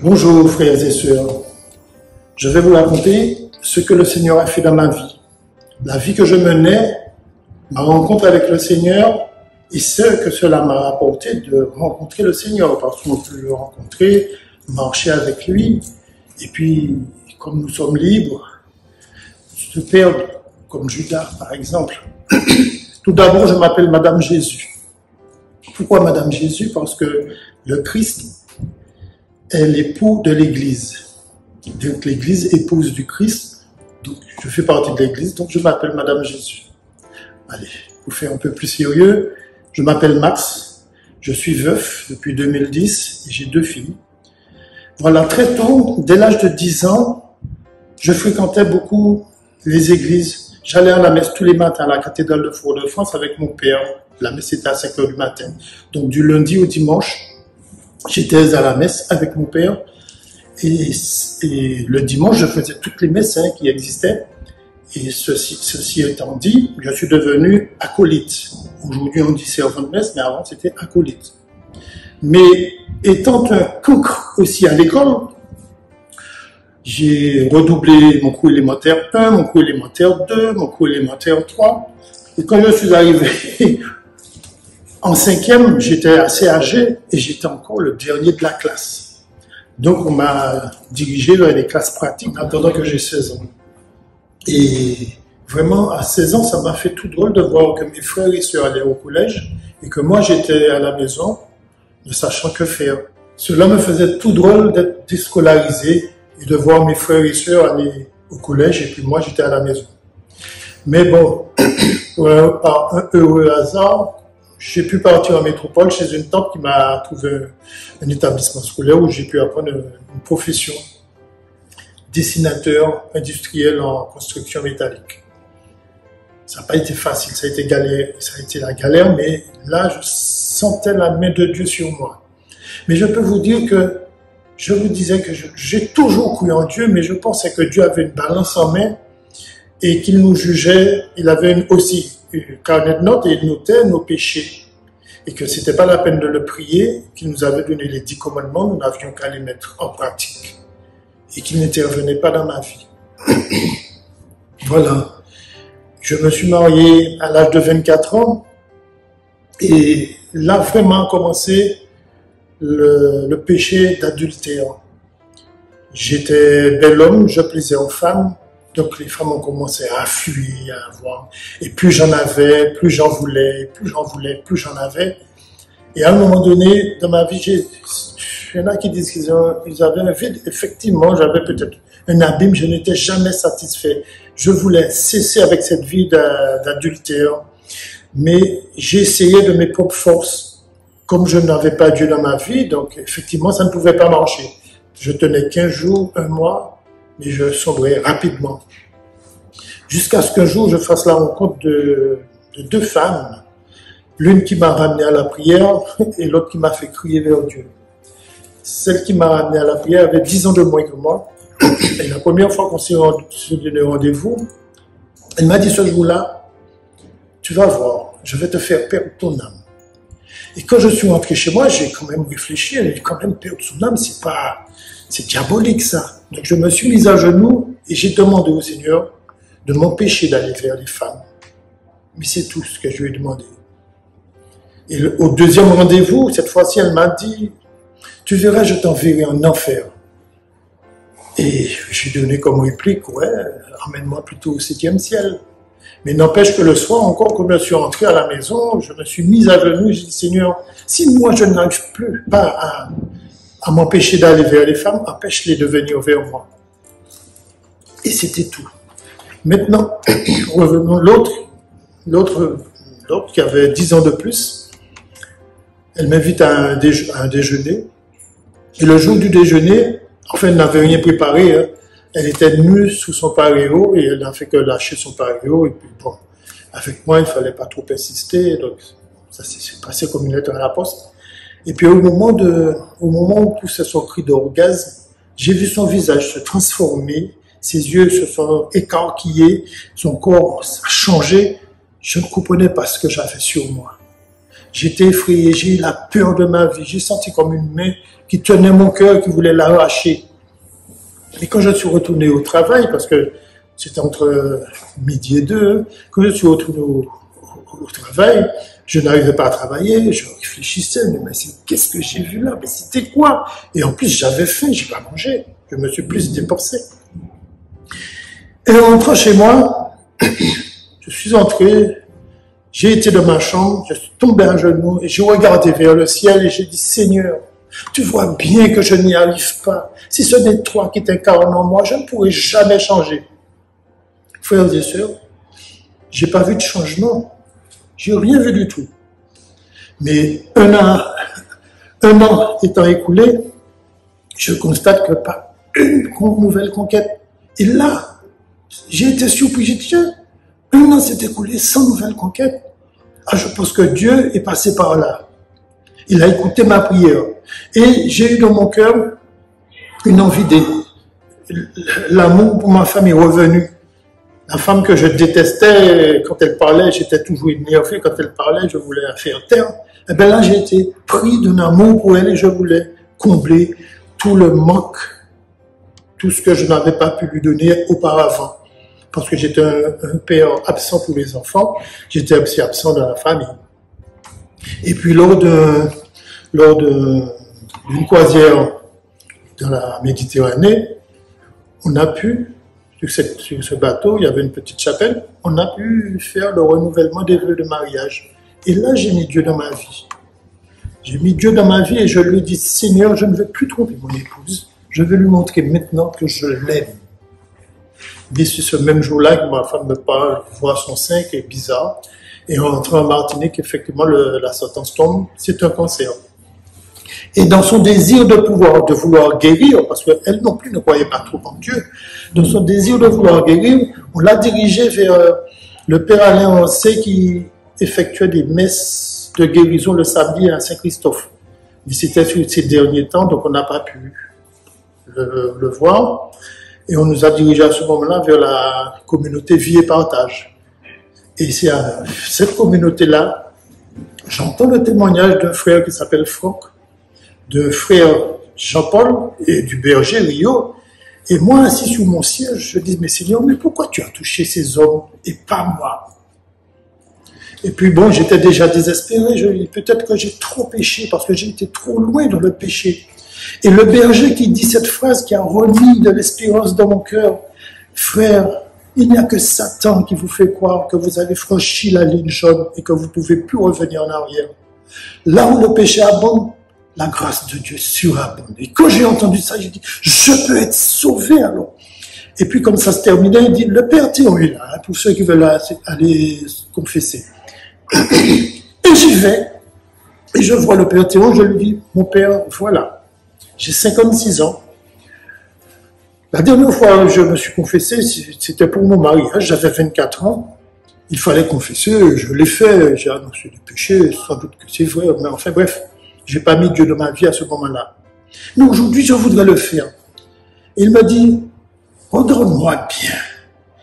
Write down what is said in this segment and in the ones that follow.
Bonjour frères et sœurs, je vais vous raconter ce que le Seigneur a fait dans ma vie. La vie que je menais, ma rencontre avec le Seigneur et ce que cela m'a apporté de rencontrer le Seigneur, parce qu'on peut le rencontrer, marcher avec lui, et puis comme nous sommes libres, se perdre, comme Judas par exemple. Tout d'abord, je m'appelle Madame Jésus. Pourquoi Madame Jésus? Parce que le Christ est l'époux de l'Église. Donc l'Église épouse du Christ. Donc je fais partie de l'Église, donc je m'appelle Madame Jésus. Allez, pour faire un peu plus sérieux, je m'appelle Max. Je suis veuf depuis 2010 et j'ai 2 filles. Voilà, très tôt, dès l'âge de 10 ans, je fréquentais beaucoup les églises. J'allais à la messe tous les matins à la cathédrale de Fort-de-France avec mon père. La messe était à 5 h du matin. Donc du lundi au dimanche, j'étais à la messe avec mon père et le dimanche, je faisais toutes les messes qui existaient. Et ceci étant dit, je suis devenu acolyte. Aujourd'hui, on dit servant de messe, mais avant, c'était acolyte. Mais étant un cancre aussi à l'école, j'ai redoublé mon cours élémentaire 1, mon cours élémentaire 2, mon cours élémentaire 3. Et quand je suis arrivé en 5e, j'étais assez âgé et j'étais encore le dernier de la classe. Donc, on m'a dirigé vers les classes pratiques en attendant que j'ai 16 ans. Et vraiment, à 16 ans, ça m'a fait tout drôle de voir que mes frères et sœurs allaient au collège et que moi, j'étais à la maison, ne sachant que faire. Cela me faisait tout drôle d'être déscolarisé et de voir mes frères et sœurs aller au collège et puis moi, j'étais à la maison. Mais bon, par un heureux hasard, j'ai pu partir en métropole chez une tante qui m'a trouvé un établissement scolaire où j'ai pu apprendre une profession. Dessinateur industriel en construction métallique. Ça n'a pas été facile, ça a été la galère, mais là, je sentais la main de Dieu sur moi. Mais je peux vous dire que je vous disais que j'ai toujours cru en Dieu, mais je pensais que Dieu avait une balance en main et qu'il nous jugeait, il avait aussi une carnet de notes et il notait nos péchés. Et que c'était pas la peine de le prier, qu'il nous avait donné les 10 commandements, nous n'avions qu'à les mettre en pratique. Et qu'il n'intervenait pas dans ma vie. Voilà. Je me suis marié à l'âge de 24 ans et là vraiment a commencé le péché d'adultère. J'étais bel homme, je plaisais aux femmes, donc les femmes ont commencé à fuir, à avoir. Et plus j'en avais, plus j'en voulais, plus j'en voulais, plus j'en avais. Et à un moment donné, dans ma vie, il y en a qui disent qu'ils avaient un vide. Effectivement, j'avais peut-être un abîme, je n'étais jamais satisfait. Je voulais cesser avec cette vie d'adultère, mais j'ai essayé de mes propres forces. Comme je n'avais pas Dieu dans ma vie, donc effectivement, ça ne pouvait pas marcher. Je tenais 15 jours, 1 mois, mais je sombrais rapidement. Jusqu'à ce qu'un jour, je fasse la rencontre de 2 femmes. L'une qui m'a ramené à la prière et l'autre qui m'a fait crier vers Dieu. Celle qui m'a ramené à la prière avait 10 ans de moins que moi. Et la première fois qu'on s'est donné rendez-vous, elle m'a dit ce jour-là, tu vas voir, je vais te faire perdre ton âme. Et quand je suis rentré chez moi, j'ai quand même réfléchi, elle dit quand même perdre son âme, c'est diabolique ça. Donc je me suis mis à genoux et j'ai demandé au Seigneur de m'empêcher d'aller vers les femmes. Mais c'est tout ce que je lui ai demandé. Et au 2e rendez-vous, cette fois-ci, elle m'a dit, tu verras, je t'enverrai en enfer. Et j'ai donné comme réplique, ouais, ramène-moi plutôt au 7e ciel. Mais n'empêche que le soir, encore, quand je suis rentré à la maison, je me suis mis à genoux et j'ai dit, Seigneur, si moi je n'arrive plus pas à m'empêcher d'aller vers les femmes, empêche-les de venir vers moi. Et c'était tout. Maintenant, revenons l'autre qui avait 10 ans de plus. Elle m'invite à un déjeuner. Et le jour du déjeuner, enfin, elle n'avait rien préparé. Hein. Elle était nue sous son paréo et elle n'a fait que lâcher son paréo. Et puis bon, avec moi, il ne fallait pas trop insister. Donc, ça s'est passé comme une lettre à la poste. Et puis au moment où poussait son cri d'orgasme, j'ai vu son visage se transformer. Ses yeux se sont écarquillés. Son corps a changé. Je ne comprenais pas ce que j'avais sur moi. J'étais effrayé, j'ai eu la peur de ma vie. J'ai senti comme une main qui tenait mon cœur, qui voulait l'arracher. Et quand je suis retourné au travail, parce que c'était entre midi et 2, quand je suis retourné au travail, je n'arrivais pas à travailler, je réfléchissais, mais qu'est-ce que j'ai vu là? Mais c'était quoi? Et en plus, j'avais faim, j'ai pas mangé. Je me suis plus dépensé. Et en rentrant chez moi, je suis entré, j'ai été dans ma chambre, je suis tombé à genoux et j'ai regardé vers le ciel et j'ai dit, Seigneur, tu vois bien que je n'y arrive pas. Si ce n'est toi qui t'incarnes en moi, je ne pourrai jamais changer. Frères et sœurs, j'ai pas vu de changement. J'ai rien vu du tout. Mais un an étant écoulé, je constate que pas une nouvelle conquête. Et là, j'ai été surpris, j'ai dit, un an s'est écoulé sans nouvelle conquête. Ah, je pense que Dieu est passé par là. Il a écouté ma prière. Et j'ai eu dans mon cœur une envie d'aider. L'amour pour ma femme est revenu. La femme que je détestais, quand elle parlait, j'étais toujours énervé. Quand elle parlait, je voulais la faire taire. Et bien là, j'ai été pris d'un amour pour elle et je voulais combler tout le manque, tout ce que je n'avais pas pu lui donner auparavant. Parce que j'étais un père absent pour les enfants, j'étais aussi absent dans la famille. Et puis lors d'une croisière dans la Méditerranée, on a pu, sur ce bateau, il y avait une petite chapelle, on a pu faire le renouvellement des vœux de mariage. Et là, j'ai mis Dieu dans ma vie. J'ai mis Dieu dans ma vie et je lui ai dit, Seigneur, je ne veux plus tromper mon épouse, je veux lui montrer maintenant que je l'aime. Et c'est ce même jour-là que ma femme me parle, voit son sein qui est bizarre. Et en rentrant en Martinique, effectivement, la sentence tombe, c'est un cancer. Et dans son désir de vouloir guérir, parce qu'elle non plus ne croyait pas trop en Dieu, dans son désir de vouloir guérir, on l'a dirigée vers le père Alain Ancet qui effectuait des messes de guérison le samedi à Saint-Christophe. Mais c'était sur ces derniers temps, donc on n'a pas pu le voir. Et on nous a dirigés à ce moment-là vers la communauté Vie et Partage. Et c'est à cette communauté-là, j'entends le témoignage d'un frère qui s'appelle Franck, de frère Jean-Paul et du berger Rio. Et moi, assis sur mon siège, je dis, mais Seigneur, mais pourquoi tu as touché ces hommes et pas moi? Et puis bon, j'étais déjà désespéré, je dis, peut-être que j'ai trop péché parce que j'ai été trop loin dans le péché. Et le berger qui dit cette phrase qui a remis de l'espérance dans mon cœur, frère, il n'y a que Satan qui vous fait croire que vous avez franchi la ligne jaune et que vous ne pouvez plus revenir en arrière. Là où le péché abonde, la grâce de Dieu surabonde. Et quand j'ai entendu ça, j'ai dit, je peux être sauvé alors. Et puis comme ça se terminait, il dit, le Père Théon est là, pour ceux qui veulent aller confesser. Et j'y vais, et je vois le Père Théon, je lui dis, mon Père, voilà. J'ai 56 ans. La dernière fois que je me suis confessé, c'était pour mon mariage, j'avais 24 ans. Il fallait confesser, je l'ai fait, j'ai annoncé le péché, sans doute que c'est vrai, mais enfin bref, j'ai pas mis Dieu dans ma vie à ce moment-là. Mais aujourd'hui, je voudrais le faire. Et il m'a dit, regarde-moi bien,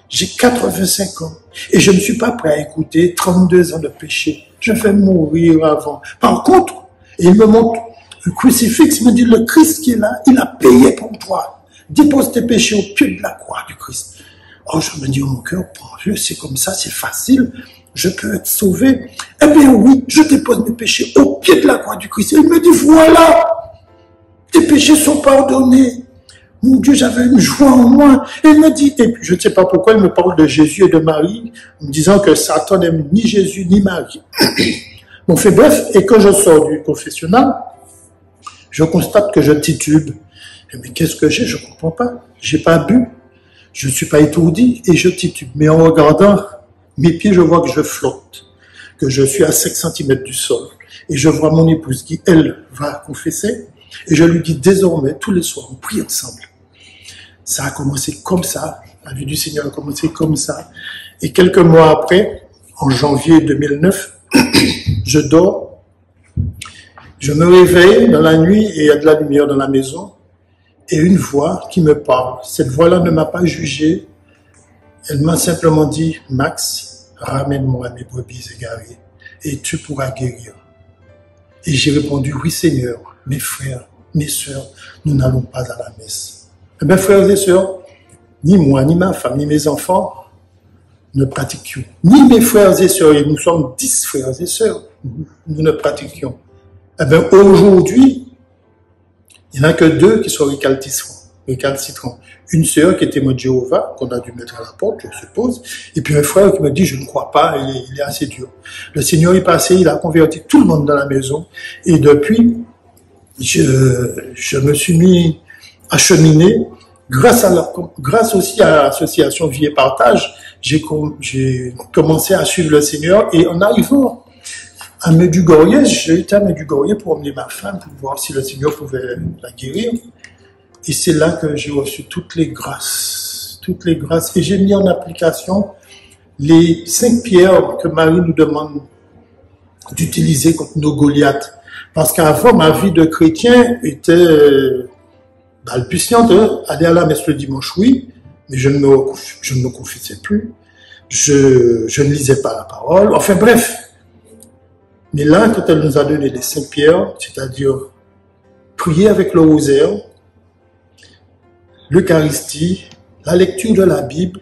j'ai 85 ans et je ne suis pas prêt à écouter 32 ans de péché. Je vais mourir avant. Par contre, et il me montre le crucifix, il me dit, le Christ qui est là, il a payé pour toi. Dépose tes péchés au pied de la croix du Christ. Oh, je me dis, oh, mon cœur, bon Dieu, c'est comme ça, c'est facile, je peux être sauvé. Eh bien oui, je dépose mes péchés au pied de la croix du Christ. Et il me dit, voilà, tes péchés sont pardonnés. Mon Dieu, j'avais une joie en moi. Et il me dit, et puis je ne sais pas pourquoi il me parle de Jésus et de Marie, en me disant que Satan n'aime ni Jésus ni Marie. Bon, fait bref, et quand je sors du confessionnal, je constate que je titube. Mais qu'est-ce que j'ai? Je ne comprends pas. J'ai pas bu. Je ne suis pas étourdi et je titube. Mais en regardant mes pieds, je vois que je flotte, que je suis à 5 cm du sol. Et je vois mon épouse qui, elle, va confesser. Et je lui dis désormais, tous les soirs, on prie ensemble. Ça a commencé comme ça. La vie du Seigneur a commencé comme ça. Et quelques mois après, en janvier 2009, je dors. Je me réveille dans la nuit et il y a de la lumière dans la maison. Et une voix qui me parle. Cette voix-là ne m'a pas jugé. Elle m'a simplement dit, Max, ramène-moi mes brebis égarées et tu pourras guérir. Et j'ai répondu, oui Seigneur, mes frères, mes sœurs, nous n'allons pas à la messe. Eh bien, frères et sœurs, ni moi, ni ma femme, ni mes enfants ne pratiquions. Ni mes frères et sœurs, et nous sommes 10 frères et sœurs, nous ne pratiquions. Eh bien, aujourd'hui, il n'y en a que 2 qui sont récalcitrants. Une sœur qui est témoin de Jéhovah, qu'on a dû mettre à la porte, je suppose, et puis un frère qui me dit, je ne crois pas, il est assez dur. Le Seigneur est passé, il a converti tout le monde dans la maison, et depuis, je me suis mis à cheminer. Grâce aussi à l'association Vie et Partage, j'ai commencé à suivre le Seigneur, et en arrivant à Medjugorje, j'ai été à Medjugorje pour emmener ma femme, pour voir si le Seigneur pouvait la guérir. Et c'est là que j'ai reçu toutes les grâces, et j'ai mis en application les 5 pierres que Marie nous demande d'utiliser contre nos Goliaths. Parce qu'avant, ma vie de chrétien était balbutiante, aller à la messe le dimanche, oui, mais je ne me confessais plus, je ne lisais pas la parole, enfin bref. Mais là, quand elle nous a donné les 5 pierres, c'est-à-dire prier avec le rosaire, l'Eucharistie, la lecture de la Bible,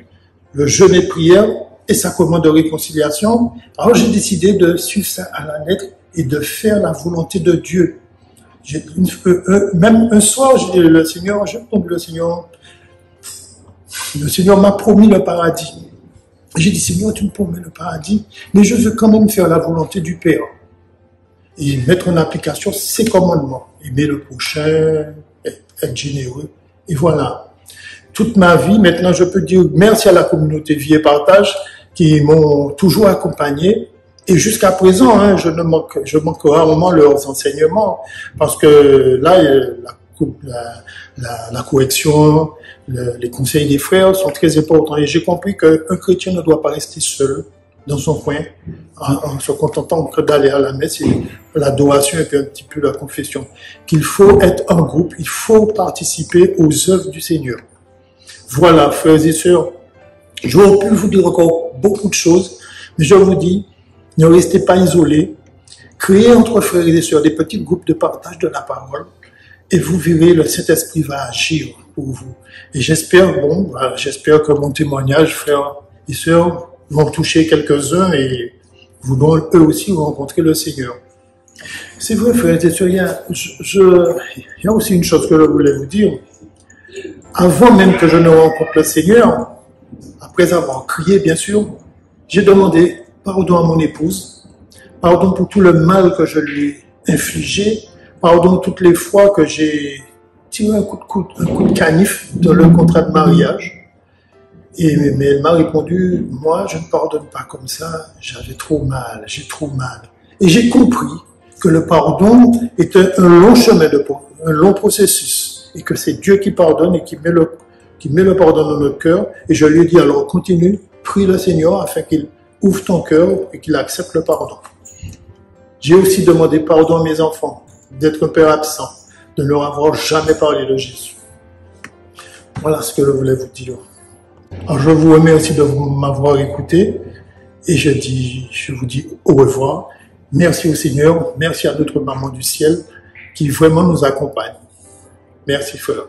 le jeûne et prière et sacrement de réconciliation, alors j'ai décidé de suivre ça à la lettre et de faire la volonté de Dieu. Même un soir, j'ai dit, le Seigneur m'a promis le paradis. J'ai dit, Seigneur, tu me promets le paradis, mais je veux quand même faire la volonté du Père. Et mettre en application ses commandements. Aimer le prochain, être généreux. Et voilà. Toute ma vie, maintenant, je peux dire merci à la communauté Vie et Partage qui m'ont toujours accompagné. Et jusqu'à présent, hein, je manque rarement leurs enseignements parce que là, la correction, les conseils des frères sont très importants. Et j'ai compris qu'un chrétien ne doit pas rester seul dans son coin en se contentant que d'aller à la messe et l'adoration et puis un petit peu la confession. Qu'il faut être en groupe, il faut participer aux œuvres du Seigneur. Voilà, frères et sœurs, j'aurais pu vous dire encore beaucoup de choses, mais je vous dis, ne restez pas isolés, créez entre frères et sœurs des petits groupes de partage de la parole et vous verrez, le Saint-Esprit va agir pour vous. Et j'espère que mon témoignage, frères et sœurs, vont toucher quelques-uns et voudront eux aussi rencontrer le Seigneur. C'est vrai, frères et sœurs, il y a aussi une chose que je voulais vous dire. Avant même que je ne rencontre le Seigneur, après avoir crié, bien sûr, j'ai demandé pardon à mon épouse, pardon pour tout le mal que je lui ai infligé, pardon toutes les fois que j'ai tiré un coup de canif dans le contrat de mariage. Mais elle m'a répondu, moi je ne pardonne pas comme ça, j'avais trop mal, j'ai trop mal. Et j'ai compris que le pardon est un long chemin, un long processus, et que c'est Dieu qui pardonne et qui met le pardon dans notre cœur. Et je lui ai dit, alors continue, prie le Seigneur afin qu'il ouvre ton cœur et qu'il accepte le pardon. J'ai aussi demandé pardon à mes enfants d'être un père absent, de ne leur avoir jamais parlé de Jésus. Voilà ce que je voulais vous dire. Alors je vous remercie de m'avoir écouté et je vous dis au revoir. Merci au Seigneur, merci à notre maman du ciel qui vraiment nous accompagne. Merci frère.